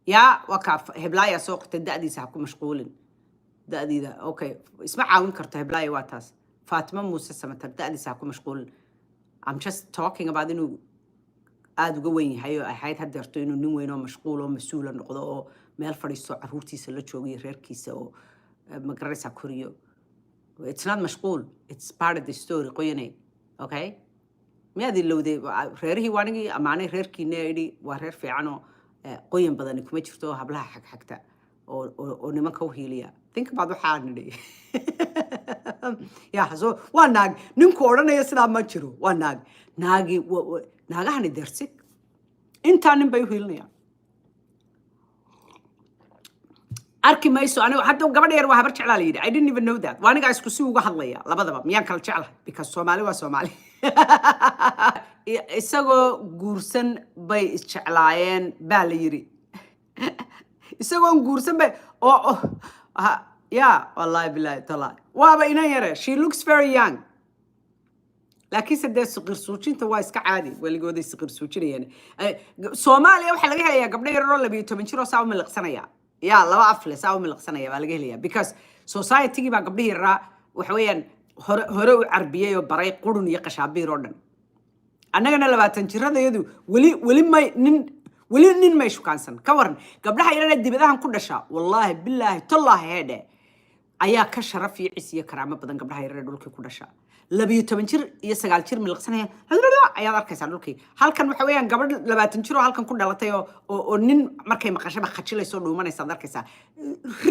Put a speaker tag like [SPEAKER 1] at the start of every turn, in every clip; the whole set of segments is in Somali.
[SPEAKER 1] يا وكاف هبلايا سوق تدأدي ساكو مشغولين دأدي ده أوكي اسمع عاون كرت هبلايا واتاس فاطمة موسى سمتر دأدي ساكو مشغول I'm just talking about إنه aad uga weyn yahay oo ay ahayd hadeerto inuu nin weyn oo mashquul oo mas-uul noqdo oo meel fadhiisto caruurtiisa la joogiyo reerkiisa oo ma garanaysaa koriyo. It's not mashquul, it's part of the story qoyanay. Okay, miyaad ilowday reerihii waanigii amaanay reerkiina idhi waa reer fiican oo qoyan badani kuma jirto oo hablaha xagxagta oo nimanka u hiiliya. Think about waxaa nidhi yaa so waa naag ninku odhanaya sidaa ma jiro waa naagi naagahani dersig intaa nin bay u hiilinayaan arki mayso anigu hadda gabadha yar waa habar jeclaa la yidhi I didn't even know that waa aniga isku si uga hadlaya labadaba miyaan kala jeclahay because Soomaali waa Soomaali isagoo guursan bay isjeclaayeen baa la yidhi isagoo guursan bay yeah wallahi billahi taala waaba ina yare she looks very young laakiin saddeed suqir suujinta waa iska caadi waligooday suqir suujinayaan Soomaaliya waxa laga helayaa gabdho yar oo 12 jir oo saa u milqsanaya yaa laba afle saa u milqsanaya baa laga helayaa because society baa gabdho yar waxa weeyaan hore u carbiyay oo baray qurun iyo qashaabiir oo dhan annagana 20 jiradayadu weli nin ma shukaansan ka waran gabdhaha yarana dibadahan ku dhasha wallahi billahi tallahi heede ayaa ka sharaf iyo cis iyo karaamo badan gabdhaha yarana dhulka ku dhasha 12 jir iyo 9 jir milqsanaya ayaa arkaysaa dhulkii halkan waxa weeyaan gabadh 20 jir oo halkan ku dhalatay oo nin markay maqashaba khajilayso dhuumanaysa arkaysaa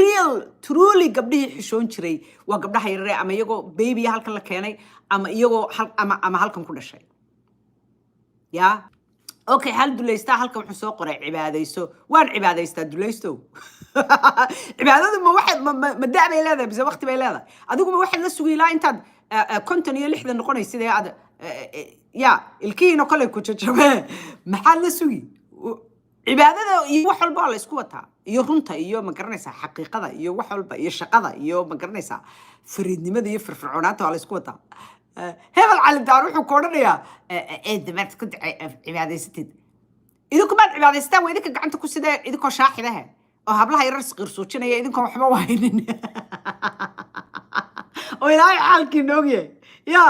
[SPEAKER 1] real truly gabdhihii xishoon jiray waa gabdhaha yarana ama iyagoo baby halkan la keenay ama iyagoo ama halkan ku dhashay yaa okay hal dulaysta halka wuxuu soo qoray cibaadayso waan cibaadaystaa dulaysto cibaadadu ma da'bay leedahay bise waqti bay leedahay adigu ma waxaad la sugilaa intaad konton iyo 60 noqonaysid ee aad ya ilkiina kale ku jajabe maxaa la sugi cibaadada iyo wax walba la isku wataa iyo runta iyo ma garanaysaa xaqiiqada iyo wax walba iyo shaqada iyo ma garanaysaa fariidnimada iyo firfircoonaanta la isku wataa hebel cali daar wuxuu ku odhanayaa damaad ku cibaadaysatid idinku baad cibaadaystaan waa idinka gacanta ku sidee idinkoo shaaxidaha oo hablaha yarar saqir suujinaya idinkoo waxba waynin oo ilaahay xaalkii noogyahay yaa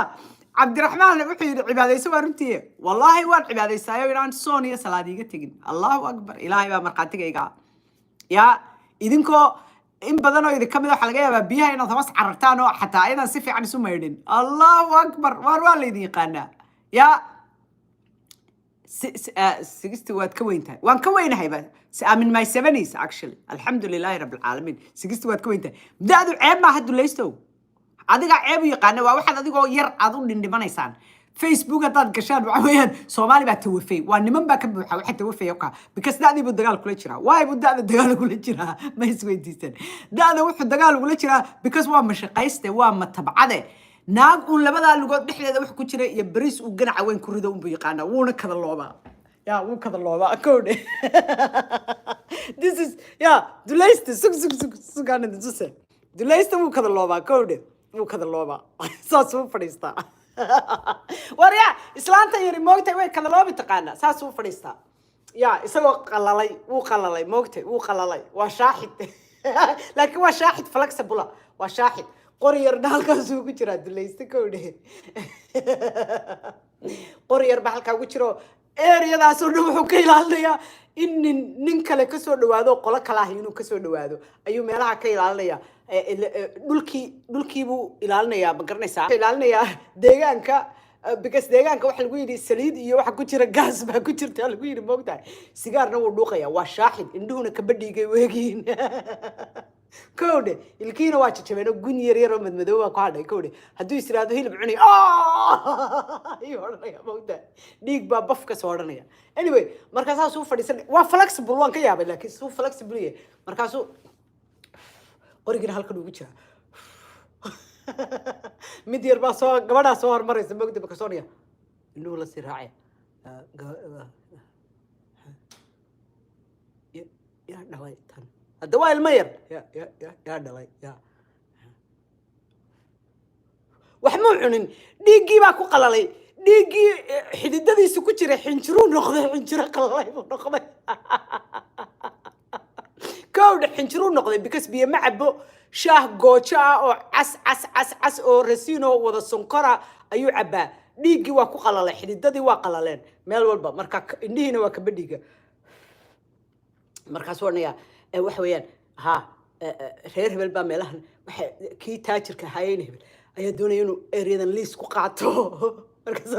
[SPEAKER 1] cabdiraxmaan wuxuu yidhi cibaadayso waa runtii wallaahi waan cibaadaystaayo inaan soon iyo salaad iga tegin allahu akbar ilaahay baa markhaatigayga yaa idinkoo in badan oo idinka mid waxa laga yaabaa biyaha inaad hoos carartaan oo xataa aydan si fiican isu maydhin allahu akbar waa la idin yaqaanaa yaa 60 waad ka weyntahay waan ka weynahay ba I'm in my 70s actually alxamdulillahi rabbil caalamiin 60 waad ka weyntahay daadu ceeb ma had dulaysto adiga ceeb u yaqaana waa waxaad adigoo yar aad u dhindhimanaysaan Facebook hadaad gashaan waxa weeyaan Soomaali baa tawafay waa niman baa ka buuxa waxa tawafay oo ka because daadii buu dagaal kula jiraa waay buu daada dagaal kula jiraa ma isweydiisan daada wuxuu dagaal kula jiraa because waa mashaqayste waa matabcade naag uu labada lugood dhexdeeda wax ku jira iyo bariis uu ganaca weyn ku rido uu yaqaana wuuna kada looba yaa wuu kada looba koodhe this is dulaysta sugan duse dulaysta wuu kada looba koodhe wuu kada looba saas uu fadhiistaa warya islaanta yari moogtay way kala loobi taqaana saas uu fadhiistaa yaa isagoo qalalay moogtay wuu qalalay waa shaaxid laakiin waa shaaxid flexible waa shaaxid qoriyar halkaas uu ku jira dulaysta koodhe qoriyar ba halka ugu jiro ereyadaas oo dhan wuxuu ka ilaalinayaa in nin kale ka soo dhawaado qolo kale ah inuu ka soo dhawaado ayuu meelaha ka ilaalinayaa dhulkii buu ilaalinayaa ma garanaysaa ilaalinayaa deegaanka because deegaanka waxa lagu yiri saliid iyo waxa ku jira gas baa ku jirta lagu yiri moogtahay sigaarna wuu dhuuqaya waa shaaxid indhuhuna ka badhigay weegiin koodhe ilkiina waa jajabeen gun yar oo madmadow ku hadhay koodhe hadduu israado hilib cunay iyo odhanaya moogtahay dhiig baa baf ka soo odhanaya anyway markaas uu fadhiisan waa flexible waan ka yaabay laakiin suu flexible yahay markaas qorigina halkan ugu jira mid yar baa soo gabadha soo hormaraysa moogtahay ka soonaya inuu la siraacay ya dhalay tan هذا وايل مير يا دلي يا وحمو عنن ديقي باكو قلالي ديقي حديداديسو ku jira xinjiro noqday xinjiro qalalay noqday كود حنجرو نقضي بكس بيه معبو شاه جوجا أو عس أو رسينو وذا سكرة أيو عبا ديجي واكو قلالين حديدتي وقلالين ميل والبا مركا إني هنا وكبديجا markaas warnaya waxa weeyaan ha reer hebel baa meelahan waxa kii taajirka hayeen hebel ayaa doonaya inuu ereyadan liis ku qaato markaas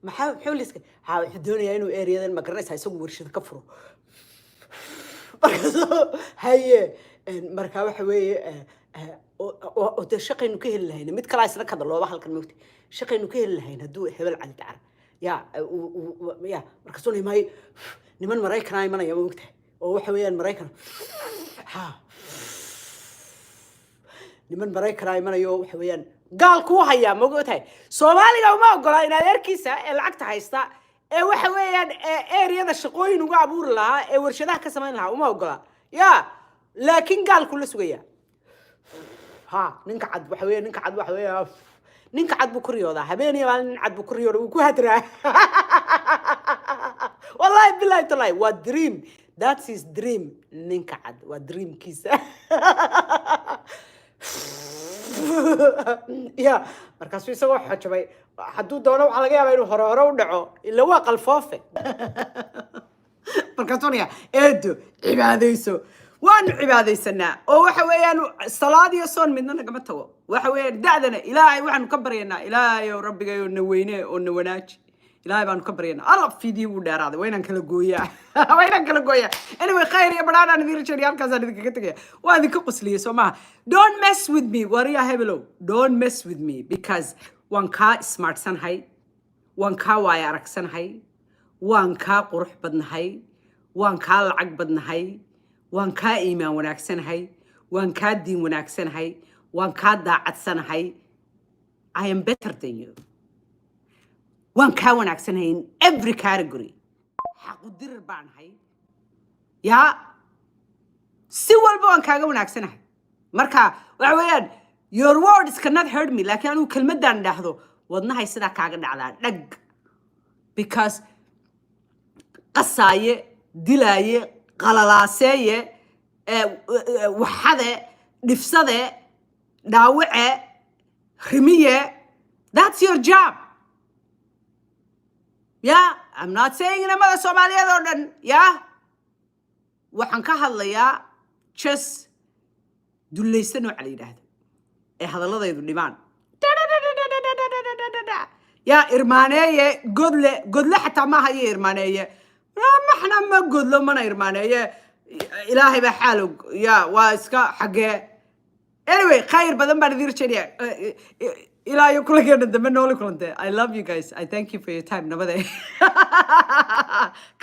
[SPEAKER 1] maxaa liiska ha wuxuu doonaya inuu ereyadan ma garanaysaa isagu warshad ka furo markaas haye markaa waxa weeye oo de shaqaynu ka heli lahayn mid kale isla kada looba halkan moogtay shaqaynu ka heli lahayn hadduu hebel cali dacar ya markaas oo niman Maraykan ay manaya moogtay oo waxa weeyaan Maraykan ha niman Maraykan ay manayo waxa weeyaan gaal ku haya ma ogtahay Soomaaliga uma ogola in adeerkiisa ee lacagta haysta ee waxa weeyaan area-da shaqooyin uga abuur lahaa ee warshadaha ka sameyn lahaa uma ogola ya laakiin gaal ku la sugaya ha ninka cad waxa weeyaan ninka cad buu ku riyoodaa habeenii maalin nin cad buu ku riyoodaa uu ku hadraa wallahi billahi tallahi waa dream. That's his dream. Ninka cad waa dream kiisa. Ya markaas uu isagoo xajabay hadduu doono waxa laga yaabaa inuu hore u dhaco ila waa qalfoofe. Markaas uu eedo cibaadayso waanu cibaadaysanaa oo waxa weeyaan salaad iyo soon midna nagama tago waxa weeyaan da'dana ilaahay waxaanu ka baryaynaa ilaahay oo rabbigayo na weyne oo na wanaaji ilaahay baanu ka baryaynaa alla fiidii uu dheeraaday waynaan kala gooyaa anyway khayr iyo badhaan idin rajaynayo halkaas aan idinkaga tagaya waa idinka qosliyay soo maaha don't mess with me wariya hebelow don't mess with me because waan kaa smartsanahay waan kaa waaya aragsanahay waan kaa qurux badnahay waan kaa lacag badnahay waan kaa iimaan wanaagsanahay waan kaa diin wanaagsanahay waan kaa daacadsanahay I am better than you waan kaa wanaagsanahay in every category xaqu dirir baan hay ya si walba waan kaaga wanaagsanahay marka waxa weeyaan your words cannot hurt me laakiin anu kelmadan dhaahdo wadnahay sida kaaga dhacdaa dhag because qasaaye dilaaye qalalaaseeye waxade dhifsade dhaawace rimiye that's your job. Yeah, I'm not saying in amada Soomaaliyeed oo dhan yeah waxaan ka hadlayaa just dulaysan oo cali yiraahdo ee hadaladaydu dhibaan ya irmaaneeye godle xataa ma haye irmaaneeye maxna ma godlo mana irmaaneeye ilaahay ba xaalog ya waa iska xagee anyway khayr badan baan idin rajaynayaa ilaa iyo kula geena dambe nooli kulante I love you guys I thank you for your time nabadee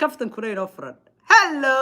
[SPEAKER 1] kaftan kuna inoo furan hello